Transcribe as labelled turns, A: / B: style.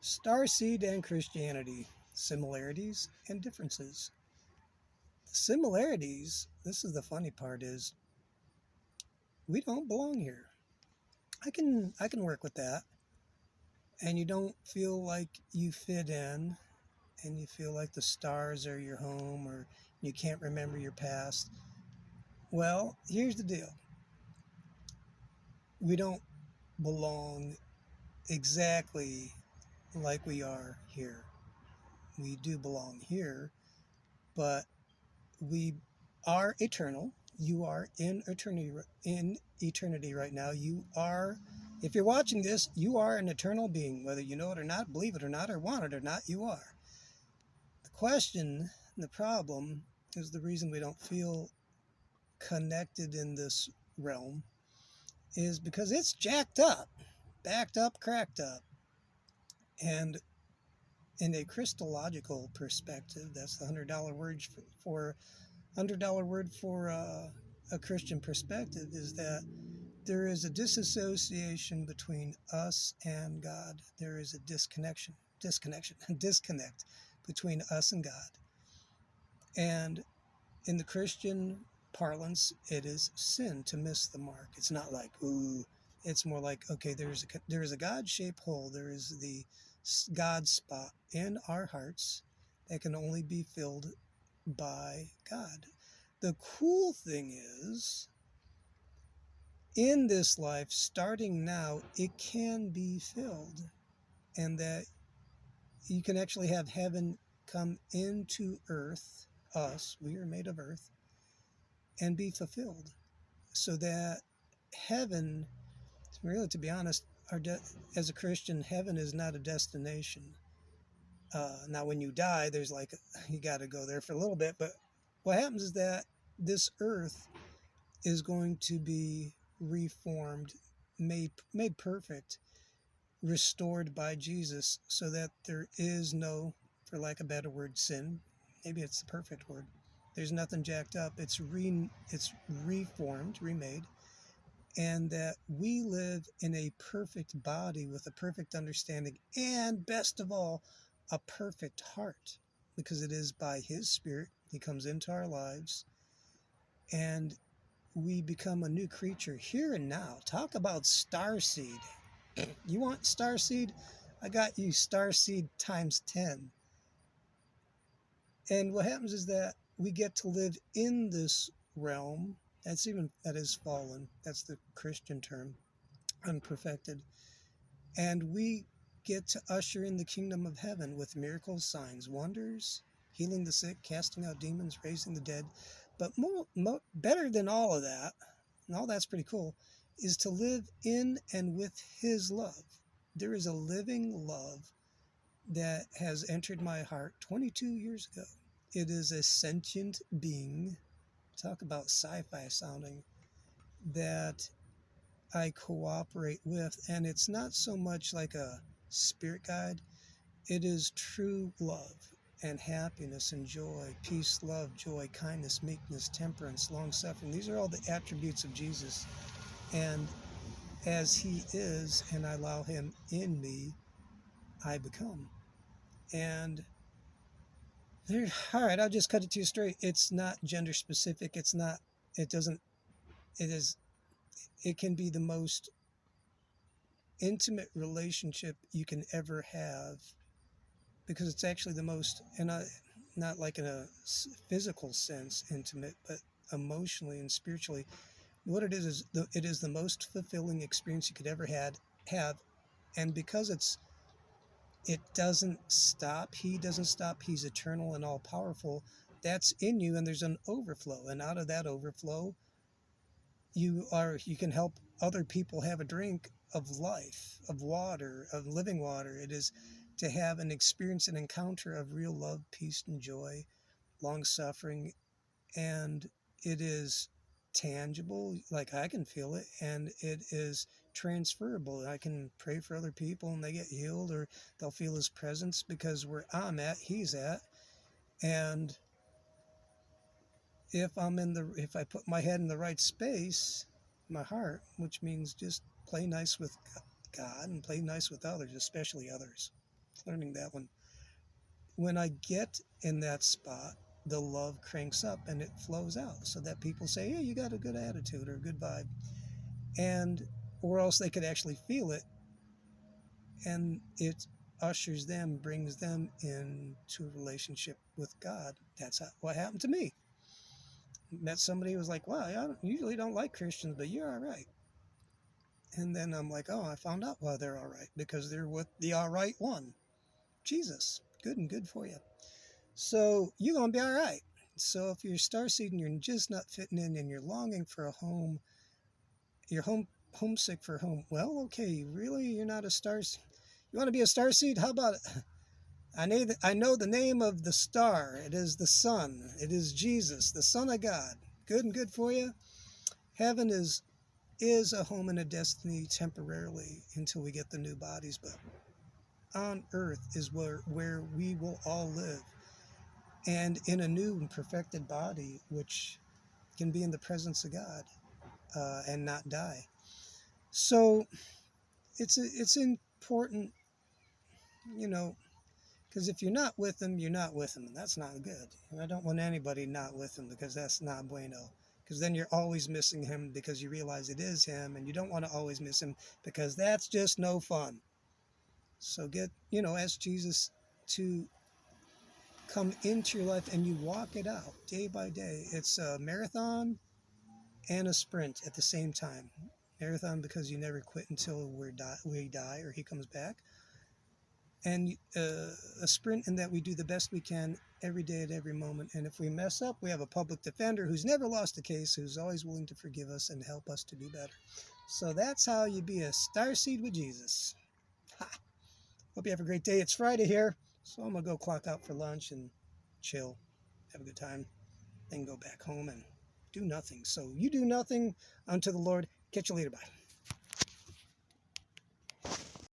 A: Starseed and Christianity, similarities and differences. The similarities, this is the funny part, is we don't belong here. I can work with that. And you don't feel like you fit in and you feel like the stars are your home or you can't remember your past. Well, here's the deal. We don't belong exactly like we are here. We do belong here, but we are eternal. You are in eternity right now. You are, if you're watching this, you are an eternal being, whether you know it or not, believe it or not, or want it or not, you are. The question, the problem, is the reason we don't feel connected in this realm is because it's jacked up, backed up, cracked up. And in a Christological perspective, that's the $100 word for $100 word for a Christian perspective, is that there is a disassociation between us and God. There is a disconnect between us and God. And in the Christian parlance, it is sin to miss the mark. It's not like, ooh, it's more like, okay, there is a God-shaped hole. There is the God spot in our hearts that can only be filled by God. The cool thing is, in this life, starting now, it can be filled, and that you can actually have heaven come into earth, us, we are made of earth, and be fulfilled. So that heaven, really, to be honest, as a Christian, heaven is not a destination. Now, when you die, there's like, you got to go there for a little bit, but what happens is that this earth is going to be reformed, made perfect, restored by Jesus, so that there is no, for lack of a better word, sin. Maybe it's the perfect word. There's nothing jacked up. It's reformed, remade, and that we live in a perfect body with a perfect understanding, and best of all, a perfect heart, because it is by His Spirit He comes into our lives, and we become a new creature here and now. Talk about starseed. You want starseed? I got you starseed times 10. And what happens is that we get to live in this realm. That is fallen. That's the Christian term, unperfected. And we get to usher in the kingdom of heaven with miracles, signs, wonders, healing the sick, casting out demons, raising the dead. But better than all of that, and all that's pretty cool, is to live in and with His love. There is a living love that has entered my heart 22 years ago. It is a sentient being, talk about sci-fi sounding, that I cooperate with. And it's not so much like a spirit guide. It is true love and happiness and joy, peace, love, joy, kindness, meekness, temperance, long-suffering. These are all the attributes of Jesus. And as He is, and I allow Him in me, I become. And there, all right, I'll just cut it to you straight. It's not gender specific. It doesn't, it is, it can be the most intimate relationship you can ever have, because it's actually the most, and not like in a physical sense intimate, but emotionally and spiritually. What it is it is the most fulfilling experience you could ever have. And because it doesn't stop, He doesn't stop, He's eternal and all powerful, that's in you, and there's an overflow, and out of that overflow you can help other people have a drink of life, of water, of living water. It is to have an experience, an encounter of real love, peace, and joy, long suffering, and it is tangible, like I can feel it, and it is transferable. I can pray for other people and they get healed, or they'll feel His presence, because where I'm at, He's at. And if I put my head in the right space, my heart, which means just play nice with God and play nice with others, especially others. learning that one. When I get in that spot, the love cranks up and it flows out so that people say, "Hey, you got a good attitude or a good vibe," and or else they could actually feel it, and it ushers them, brings them into a relationship with God. That's what happened to me. Met somebody who was like, "Wow, usually don't like Christians, but you're all right." And then I'm like, "Oh, I found out why they're all right, because they're with the all right one, Jesus. Good and good for you. So you're gonna be all right." So if you're starseed and you're just not fitting in and you're longing for a home, you're homesick for home. Well, okay, really, you're not a star. You want to be a starseed? How about it? I know the name of the star. It is the sun. It is Jesus, the Son of God. Good and good for you. Heaven is a home and a destiny temporarily until we get the new bodies, but on earth is where we will all live, and in a new and perfected body, which can be in the presence of God and not die. So it's important, you know, because if you're not with him, you're not with him, and that's not good. And I don't want anybody not with him, because that's not bueno. Because then you're always missing him because you realize it is him, and you don't want to always miss him because that's just no fun. So ask Jesus to come into your life and you walk it out day by day. It's a marathon and a sprint at the same time. Marathon because you never quit until we die or he comes back. And a sprint in that we do the best we can every day at every moment. And if we mess up, we have a public defender who's never lost a case, who's always willing to forgive us and help us to do better. So that's how you be a starseed with Jesus. Ha! Hope you have a great day. It's Friday here, so I'm going to go clock out for lunch and chill, have a good time, then go back home and do nothing. So you do nothing unto the Lord. Catch you later. Bye.